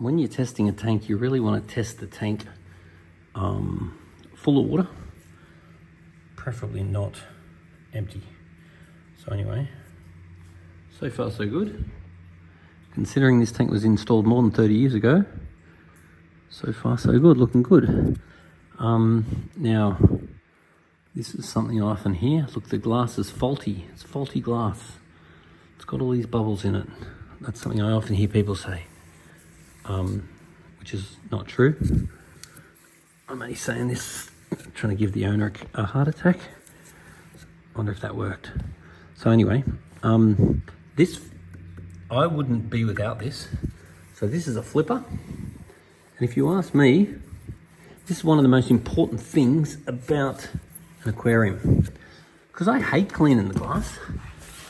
when you're testing a tank, you really want to test the tank full of water, preferably not empty. So anyway, so far so good. Considering this tank was installed more than 30 years ago, so far so good, looking good. Now, this is something I often hear. Look, the glass is faulty. It's faulty glass. It's got all these bubbles in it. That's something I often hear people say, which is not true. I'm only saying this, trying to give the owner a heart attack. Wonder if that worked. So anyway, this, I wouldn't be without this. So this is a flipper. And if you ask me, this is one of the most important things about an aquarium, because I hate cleaning the glass.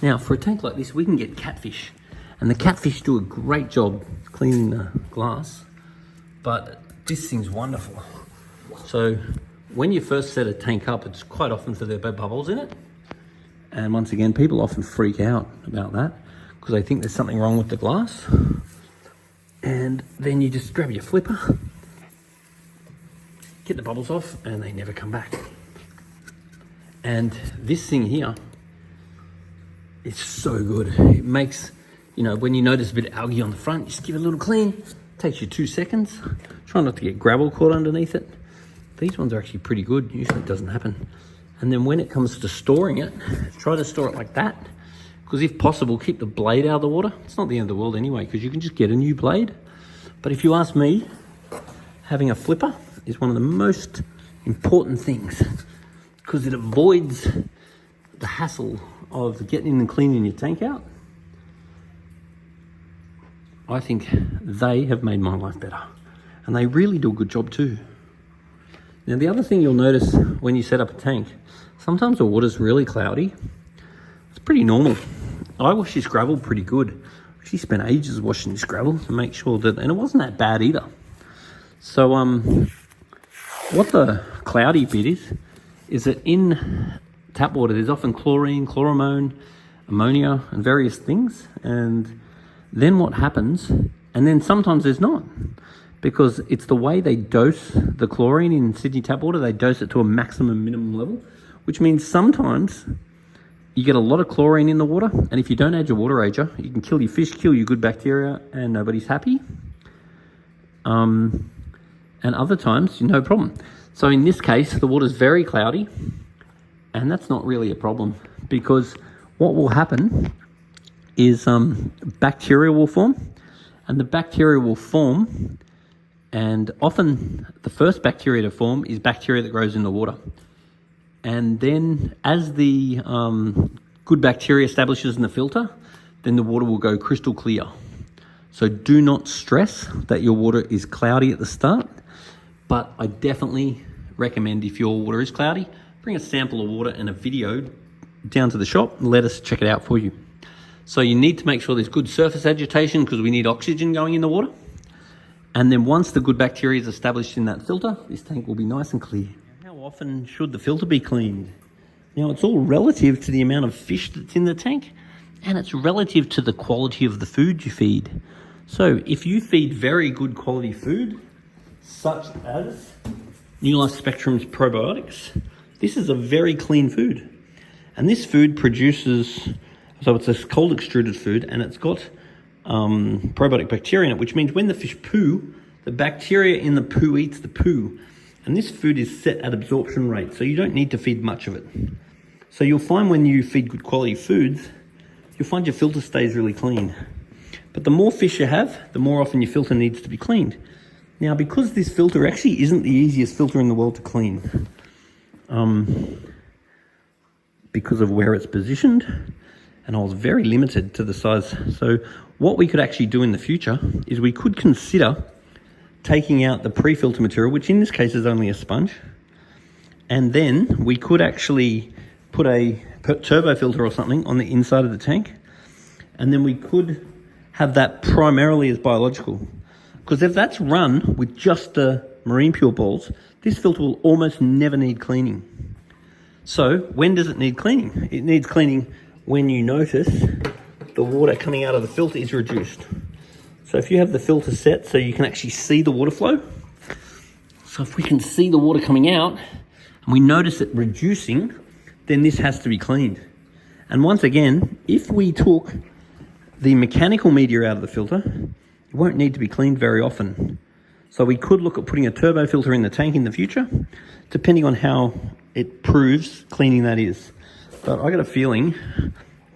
Now, for a tank like this, we can get catfish, and the catfish do a great job cleaning the glass, but this thing's wonderful. So when you first set a tank up, it's quite often for there to be bubbles in it. And once again, people often freak out about that because they think there's something wrong with the glass. And then you just grab your flipper, get the bubbles off, and they never come back. And this thing here, it's so good. It makes, you know, when you notice a bit of algae on the front, just give it a little clean. It takes you 2 seconds. Try not to get gravel caught underneath it. These ones are actually pretty good. Usually it doesn't happen. And then when it comes to storing it, try to store it like that. Because if possible, keep the blade out of the water. It's not the end of the world anyway, because you can just get a new blade. But if you ask me, having a flipper is one of the most important things, because it avoids the hassle of getting and cleaning your tank out. I think they have made my life better, and they really do a good job too. Now, the other thing you'll notice when you set up a tank, sometimes the water's really cloudy. It's pretty normal. I wash this gravel pretty good. She spent ages washing this gravel to make sure that, and it wasn't that bad either. So what the cloudy bit is that in tap water there's often chlorine, chloramone, ammonia and various things. And then what happens, and then sometimes there's not, because it's the way they dose the chlorine in Sydney tap water. They dose it to a maximum minimum level, which means sometimes you get a lot of chlorine in the water, and if you don't add your water ager, you can kill your fish, kill your good bacteria, and nobody's happy. And other times, no problem. So in this case, the water's very cloudy, and that's not really a problem, because what will happen is bacteria will form, and the bacteria will form, and often the first bacteria to form is bacteria that grows in the water. And then as the good bacteria establishes in the filter, then the water will go crystal clear. So do not stress that your water is cloudy at the start, but I definitely recommend, if your water is cloudy, bring a sample of water and a video down to the shop and let us check it out for you. So you need to make sure there's good surface agitation, because we need oxygen going in the water. And then once the good bacteria is established in that filter, this tank will be nice and clear. How often should the filter be cleaned? Now, it's all relative to the amount of fish that's in the tank, and it's relative to the quality of the food you feed. So if you feed very good quality food, such as New Life Spectrum's probiotics, this is a very clean food. And this food produces, so it's a cold extruded food, and it's got probiotic bacteria in it, which means when the fish poo, the bacteria in the poo eats the poo. And this food is set at absorption rate, so you don't need to feed much of it. So you'll find when you feed good quality foods, you'll find your filter stays really clean. But the more fish you have, the more often your filter needs to be cleaned. Now, because this filter actually isn't the easiest filter in the world to clean, because of where it's positioned, and I was very limited to the size. So what we could actually do in the future is we could consider taking out the pre-filter material, which in this case is only a sponge, and then we could actually put a turbo filter or something on the inside of the tank, and then we could have that primarily as biological. Because if that's run with just the marine pure balls, this filter will almost never need cleaning. So when does it need cleaning? It needs cleaning when you notice the water coming out of the filter is reduced. So if you have the filter set so you can actually see the water flow, so if we can see the water coming out and we notice it reducing, then this has to be cleaned. And once again, if we took the mechanical media out of the filter, it won't need to be cleaned very often. So we could look at putting a turbo filter in the tank in the future, depending on how it proves cleaning that is. But I got a feeling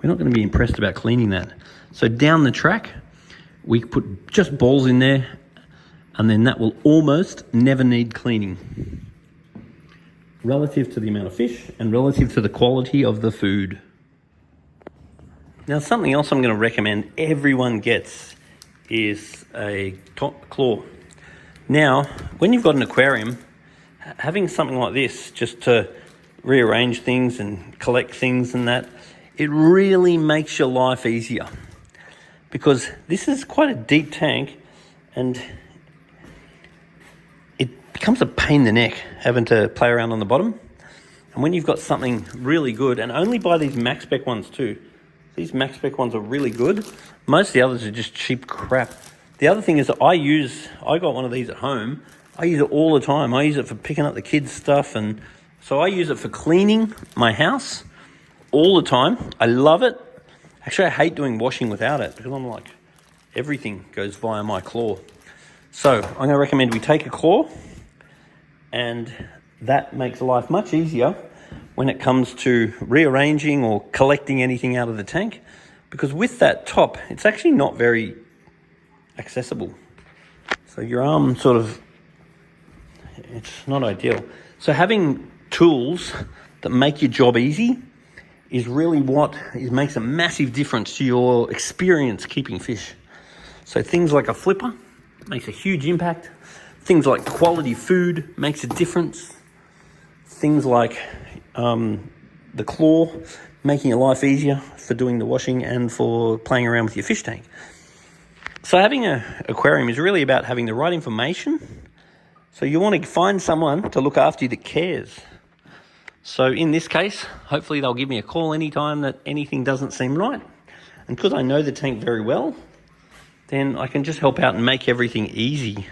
we're not going to be impressed about cleaning that. So down the track, we put just balls in there, and then that will almost never need cleaning, relative to the amount of fish and relative to the quality of the food. Now, something else I'm going to recommend everyone gets is a top claw. Now, when you've got an aquarium, having something like this just to rearrange things and collect things and that, it really makes your life easier, because this is quite a deep tank and it becomes a pain in the neck having to play around on the bottom. And when you've got something really good, and only buy these max spec ones too. These max spec ones are really good. Most of the others are just cheap crap. The other thing is that I got one of these at home. I use it all the time. I use it for picking up the kids' stuff, and so I use it for cleaning my house all the time. I love it. Actually, I hate doing washing without it, because I'm like, everything goes via my claw. So I'm going to recommend we take a claw, and that makes life much easier when it comes to rearranging or collecting anything out of the tank, because with that top, it's actually not very accessible. So your arm it's not ideal. So having tools that make your job easy is really makes a massive difference to your experience keeping fish. So things like a flipper makes a huge impact. Things like quality food makes a difference. Things like the claw, making your life easier for doing the washing and for playing around with your fish tank. So having an aquarium is really about having the right information. So you want to find someone to look after you that cares. So in this case, hopefully they'll give me a call anytime that anything doesn't seem right. And because I know the tank very well, then I can just help out and make everything easy.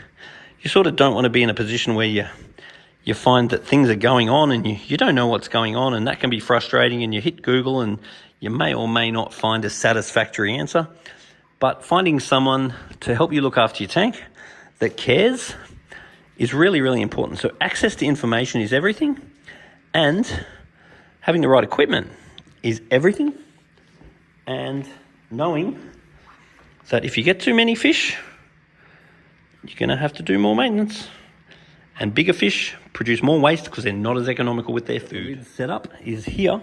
You sort of don't want to be in a position where you find that things are going on and you don't know what's going on, and that can be frustrating, and you hit Google and you may or may not find a satisfactory answer. But finding someone to help you look after your tank that cares is really, really important. So access to information is everything, and having the right equipment is everything, and knowing that if you get too many fish, you're going to have to do more maintenance. And bigger fish produce more waste because they're not as economical with their food. The setup is here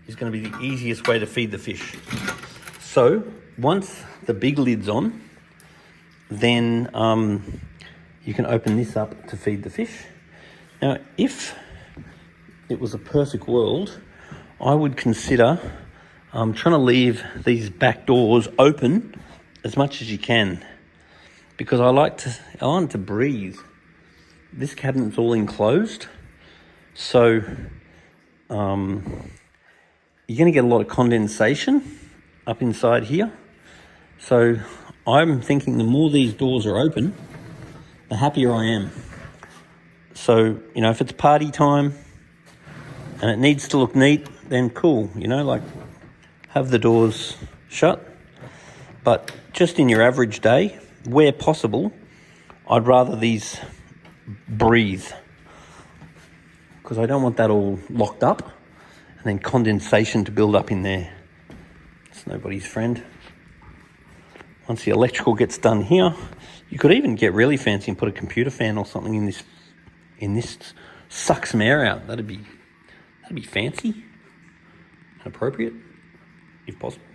is going to be the easiest way to feed the fish. So once the big lid's on, then you can open this up to feed the fish. Now, if it was a perfect world, I would consider trying to leave these back doors open as much as you can, because I want it to breathe. This cabinet's all enclosed, so you're going to get a lot of condensation up inside here. So I'm thinking the more these doors are open, the happier I am. So, if it's party time and it needs to look neat, then cool, have the doors shut. But just in your average day, where possible, I'd rather these breathe, because I don't want that all locked up and then condensation to build up in there. It's nobody's friend. Once the electrical gets done here, you could even get really fancy and put a computer fan or something in this, suck some air out. That'd be fancy and appropriate, if possible.